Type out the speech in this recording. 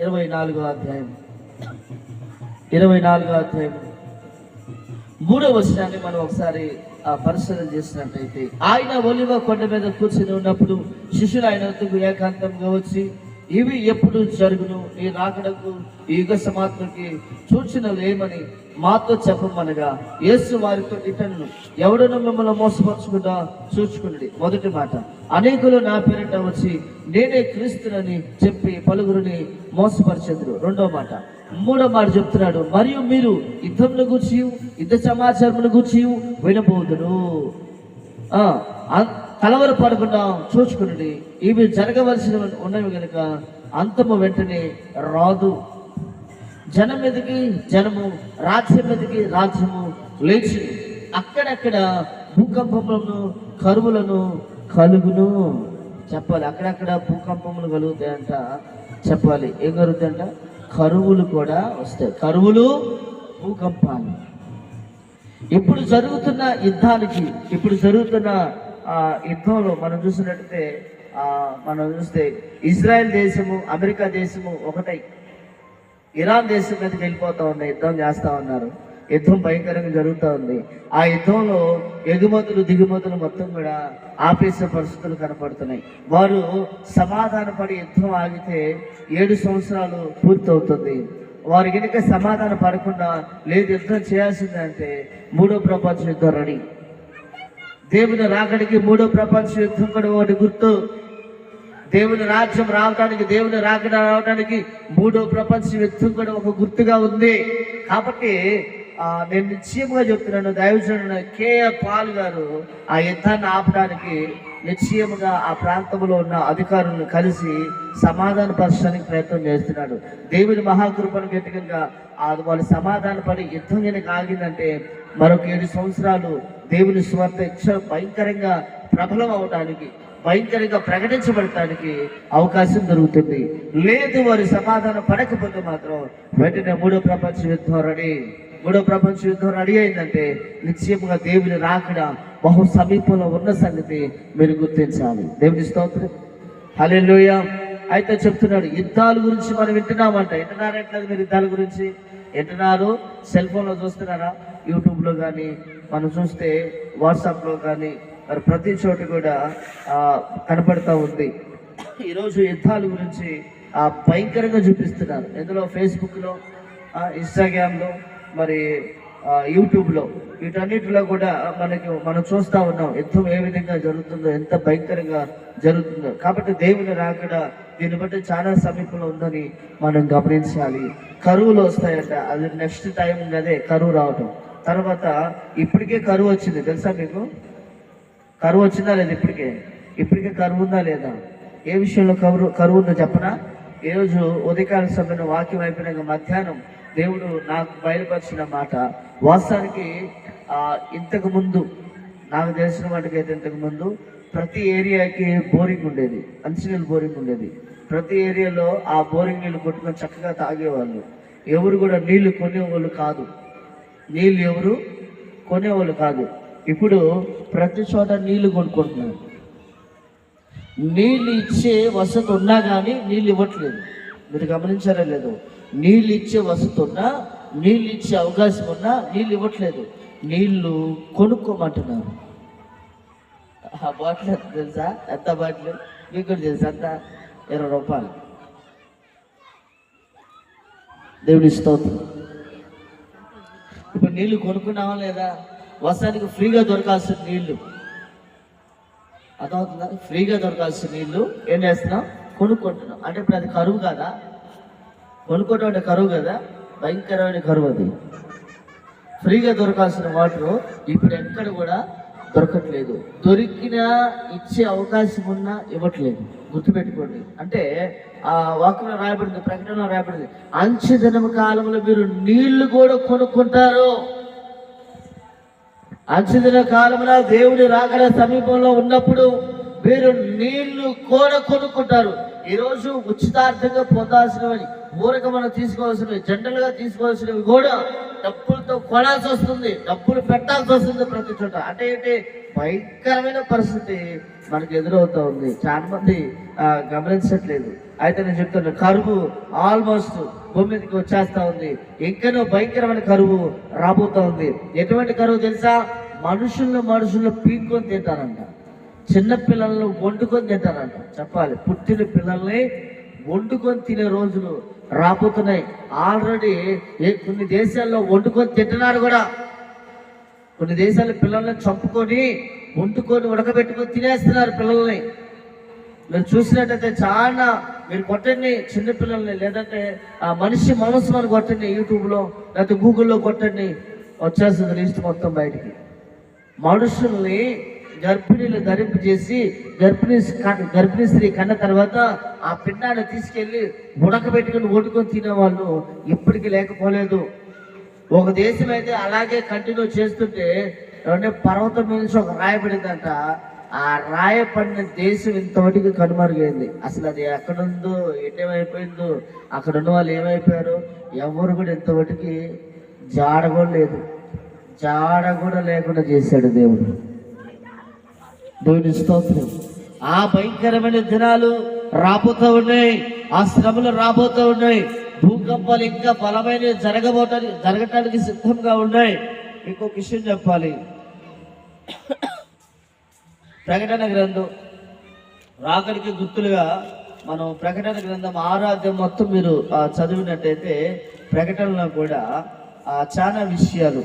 24వ అధ్యాయం 24వ అధ్యాయం 3వ వచనాన్ని మనం ఒకసారి పరిశీలన చేసినట్లయితే, ఆయన ఒలివ కొండ మీద కూర్చుని ఉన్నప్పుడు శిష్యులు ఆయన వద్దకు ఏకాంతంగా వచ్చి, ఇవి ఎప్పుడు జరుగును, ఈ రాకడకు ఈ యుగ సమాప్తికి సూచనలు ఏమని మాతో చెప్పమనగా, యేసు వారితో ఇతను ఎవడను మిమ్మల్ని మోసపరచుకుంటా చూచుకున్నది. మొదటి మాట, అనేకులు నా పేరిట వచ్చి నేనే క్రీస్తునని చెప్పి పలువురిని మోసపరిచెదరు. రెండో మాట, మూడో మాట చెప్తున్నాడు, మరియు మీరు యుద్ధమును గూర్చి యుద్ధ సమాచారమును గూర్చి వినబోదును. కలవర పడకుండా చూచుకుని ఇవి జరగవలసిన ఉన్నవి కనుక అంతము వెంటనే రాదు. జనం మీదకి జనము, రాజ్యం మీదకి రాజ్యము లేచి అక్కడక్కడ భూకంపములను కరువులను కలుగును. చెప్పాలి, అక్కడక్కడ భూకంపములు కలుగుతాయంట. చెప్పాలి, ఏం కలుగుతాయంట? కరువులు కూడా వస్తాయి. కరువులు, భూకంపాలు. ఇప్పుడు జరుగుతున్న యుద్ధంలో మనం చూసినట్టయితే ఇజ్రాయెల్ దేశము, అమెరికా దేశము ఒకటై ఇరాన్ దేశం మీదకి వెళ్ళిపోతా ఉన్నాయి. యుద్ధం చేస్తూ ఉన్నారు. యుద్ధం భయంకరంగా జరుగుతూ ఉంది. ఆ యుద్ధంలో ఎగుమతులు దిగుమతులు మొత్తం కూడా ఆపేసే పరిస్థితులు కనపడుతున్నాయి. వారు సమాధాన పడి యుద్ధం ఆగితే 7 సంవత్సరాలు పూర్తవుతుంది. వారు కనుక సమాధాన పడకుండా లేదు యుద్ధం చేయాల్సిందంటే 3వ ప్రపంచ యుద్ధం రెడీ. దేవుని రాకడికి 3వ ప్రపంచ యుద్ధం కూడా ఒకటి గుర్తు. దేవుని రాజ్యం రావడానికి, దేవుని రాకడ రావడానికి 3వ ప్రపంచ యుద్ధం కూడా ఒక గుర్తుగా ఉంది. కాబట్టి నేను నిశ్చయంగా చెప్తున్నాను, దైవజనుడు K.A. పాల్ గారు ఆ యుద్ధాన్ని ఆపడానికి నిశ్చయముగా ఆ ప్రాంతంలో ఉన్న అధికారులను కలిసి సమాధాన పరచడానికి ప్రయత్నం చేస్తున్నాడు. దేవుని మహాకృపను గట్టిగా వాళ్ళు సమాధాన పడి యుద్ధం కనుక ఆగిందంటే మరొక 7 సంవత్సరాలు దేవుని స్వార్థ భయంకరంగా ప్రబలం అవడానికి, భయంకరంగా ప్రకటించబడటానికి అవకాశం దొరుకుతుంది. లేదు వారి సమాధానం పడకపోతే మాత్రం వెంటనే 3వ ప్రపంచ యుద్ధం రెడీ అయిందంటే నిశ్చయముగా దేవుని రాకడ బహు సమీపంలో ఉన్న సంగతి మీరు గుర్తించాలి. దేవుని స్తోత్రం, హల్లెలూయా. అయితే చెప్తున్నాడు, యుద్ధాల గురించి మనం వింటున్నామంట. వింటున్నారంటే మీరు యుద్ధాల గురించి వింటున్నారు. సెల్ ఫోన్లో చూస్తున్నారా? యూట్యూబ్లో కానీ మనం చూస్తే వాట్సాప్లో కానీ మరి ప్రతి చోట కూడా కనపడతా ఉంది. ఈరోజు యుద్ధాల గురించి భయంకరంగా చూపిస్తున్నారు. ఎందులో ఫేస్బుక్లో, ఇన్స్టాగ్రామ్లో, మరి యూట్యూబ్లో, వీటన్నిటిలో కూడా మనం చూస్తూ ఉన్నాం యుద్ధం ఏ విధంగా జరుగుతుందో, ఎంత భయంకరంగా జరుగుతుందో. కాబట్టి దేవుని రాకడ దీన్ని బట్టి చాలా సమీపంలో ఉందని మనం గమనించాలి. కరువులు వస్తాయట, అది నెక్స్ట్ టైం అదే కరువు రావటం. తర్వాత ఇప్పటికే కరువు వచ్చింది తెలుసా మీకు? కరువు వచ్చిందా లేదా? ఇప్పటికే కరువు ఉందా లేదా? ఏ విషయంలో కరువు ఉందో చెప్పనా? ఈరోజు ఉదయకాల సమయంలో వాక్యం అయిపోయినాక మధ్యాహ్నం దేవుడు నాకు బయలుపరిచిన మాట, వాస్తవానికి ఇంతకు ముందు నాకు తెలిసిన వాటికైతే ఇంతకు ముందు ప్రతి ఏరియాకి బోరింగ్ ఉండేది, మంచినీళ్ళు బోరింగ్ ఉండేది. ప్రతి ఏరియాలో ఆ బోరింగ్ నీళ్ళు కొట్టుకొని చక్కగా తాగేవాళ్ళు. ఎవరు కూడా నీళ్లు కొనేవాళ్ళు కాదు. ఇప్పుడు ప్రతి చోట నీళ్లు కొనుక్కుంటున్నారు. నీళ్ళు ఇచ్చే వసతి ఉన్నా కానీ నీళ్ళు ఇవ్వట్లేదు. మీరు గమనించారా లేదు? నీళ్ళు ఇచ్చే వసతి ఉన్నా, నీళ్ళు ఇచ్చే అవకాశం ఉన్నా నీళ్ళు ఇవ్వట్లేదు. నీళ్లు కొనుక్కోమంటున్నారు. ఆ బాటిల్ ఎంత తెలుసా? ఎంత బాటిల్ మీకు కూడా తెలుసా? అంత 20 రూపాయలు. దేవుని స్తోత్రం. ఇప్పుడు నీళ్లు కొనుక్కున్నావా లేదా? వర్షానికి ఫ్రీగా దొరకాల్సిన నీళ్లు, అర్థమవుతుందా? ఫ్రీగా దొరకాల్సిన నీళ్లు ఏం చేస్తున్నాం? కొనుక్కుంటున్నాం. అంటే ఇప్పుడు అది కరువు కదా? కొనుక్కోవటం అంటే కరువు కదా? భయంకరమైన కరువు అది. ఫ్రీగా దొరకాల్సిన వాటర్ ఇప్పుడు ఎక్కడ కూడా దొరకట్లేదు. దొరికినా ఇచ్చే అవకాశం ఉన్నా ఇవ్వట్లేదు. గుర్తుపెట్టుకోండి. అంటే ఆ వాక్యంలో రాయబడింది, ప్రకటనలో రాయబడింది, అంచెదినము కాలంలో మీరు నీళ్లు కూడా కొనుక్కుంటారు. అంచెదిన కాలంలో దేవుని రాకడ సమీపంలో ఉన్నప్పుడు మీరు నీళ్లు కూడా కొనుక్కుంటారు. ఈరోజు ఉచితార్థంగా పొందాల్సినవి, ఊరక మనం తీసుకోవాల్సినవి, జనరల్గా తీసుకోవాల్సినవి కూడా డబ్బులతో కొనాల్సి వస్తుంది, డబ్బులు పెట్టాల్సి వస్తుంది ప్రతి చోట. అంటే ఏంటి? భయంకరమైన పరిస్థితి మనకు ఎదురవుతా ఉంది. చాలా మంది గమనించట్లేదు. అయితే నేను చెప్తున్నా, కరువు ఆల్మోస్ట్ భూమి మీదకి వచ్చేస్తా ఉంది. ఇంకనూ భయంకరమైన కరువు రాబోతా ఉంది. ఎటువంటి కరువు తెలుసా? మనుషులను పీక్కొని తింటారంట, చిన్న పిల్లలను వండుకొని తింటారంట. చెప్పాలి, పుట్టిన పిల్లల్ని వండుకొని తినే రోజులు రాబోతున్నాయి. ఆల్రెడీ కొన్ని దేశాల్లో వండుకొని తింటున్నారు కూడా. కొన్ని దేశాల పిల్లల్ని చంపుకొని వండుకొని ఉడకబెట్టుకొని తినేస్తున్నారు పిల్లల్ని. మీరు చూసినట్టయితే చాలా, మీరు కొట్టండి చిన్నపిల్లల్ని, లేదంటే ఆ మనిషి మాంసం అని కొట్టండి యూట్యూబ్లో, లేకపోతే గూగుల్లో కొట్టండి, వచ్చేస్తుంది లిస్ట్ మొత్తం బయటికి. మనుషుల్ని గర్భిణీలు ధరింపు చేసి గర్భిణీ స్త్రీ కన్న తర్వాత ఆ పిండాన్ని తీసుకెళ్ళి ఉడకబెట్టుకుని వండుకొని తినేవాళ్ళు ఇప్పటికీ లేకపోలేదు. ఒక దేశం అయితే అలాగే కంటిన్యూ చేస్తుంటే పర్వతం మీద నుంచి ఒక రాయబడిందంట. ఆ రాయపడిన దేశం ఇంతవరకు కనుమరుగైంది. అసలు అది ఎక్కడుందో, ఏమైపోయిందో, అక్కడ ఉన్న వాళ్ళు ఏమైపోయారు, ఎవరు కూడా ఇంతవరకు జాడ కూడా లేకుండా చేశాడు దేవుడు. దేవుని స్తోత్రం. ఆ భయంకరమైన దినాలు రాబోతూ ఉన్నాయి, ఆ శ్రమలు రాబోతూ ఉన్నాయి, భూకంపాలు ఇంకా బలమైన జరగటానికి సిద్ధంగా ఉన్నాయి. ఇంకొక విషయం చెప్పాలి. ప్రకటన గ్రంథం రాకడికి గుర్తులుగా మనం ప్రకటన గ్రంథం 6వ అధ్యాయం మొత్తం మీరు చదివినట్టయితే ప్రకటనలో కూడా చాలా విషయాలు